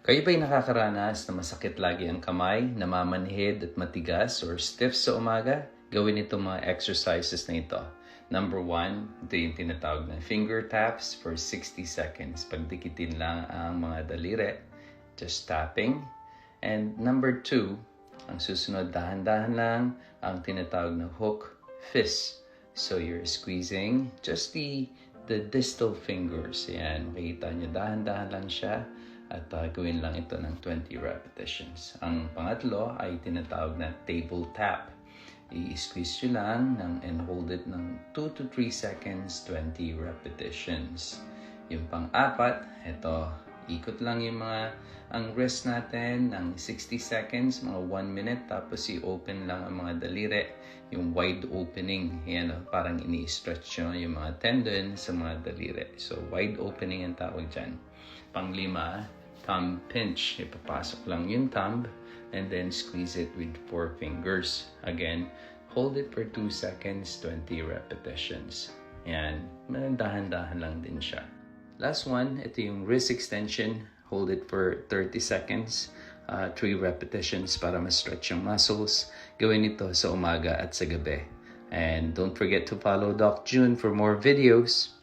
Kayo ba'y nakakaranas na masakit lagi ang kamay, namamanhid at matigas or stiff sa umaga? Gawin itong mga exercises na ito. Number 1, ito yung tinatawag na finger taps for 60 seconds. Pagdikitin lang ang mga daliri, just tapping. And number 2, ang susunod dahan-dahan lang ang tinatawag na hook fist. So you're squeezing just the distal fingers. Yan, makikita nyo, dahan-dahan lang siya. At gawin lang ito ng 20 repetitions. Ang pangatlo ay tinatawag na table tap. I-squeeze nyo lang and hold it ng 2 to 3 seconds, 20 repetitions. Yung pang-apat, ito, ikot lang yung ang wrist natin ng 60 seconds, mga 1 minute, tapos i-open lang ang mga daliri, yung wide opening. Yan, parang ini-stretch nyo yung mga tendon sa mga daliri. So, wide opening ang tawag dyan. Pang-lima, thumb pinch. Ipapasok lang yung thumb and then squeeze it with 4 fingers. Again, hold it for 2 seconds, 20 repetitions. Yan, dahan-dahan lang din siya. Last one, ito yung wrist extension. Hold it for 30 seconds, 3 repetitions para ma-stretch yung muscles. Gawin ito sa umaga at sa gabi. And don't forget to follow Doc June for more videos.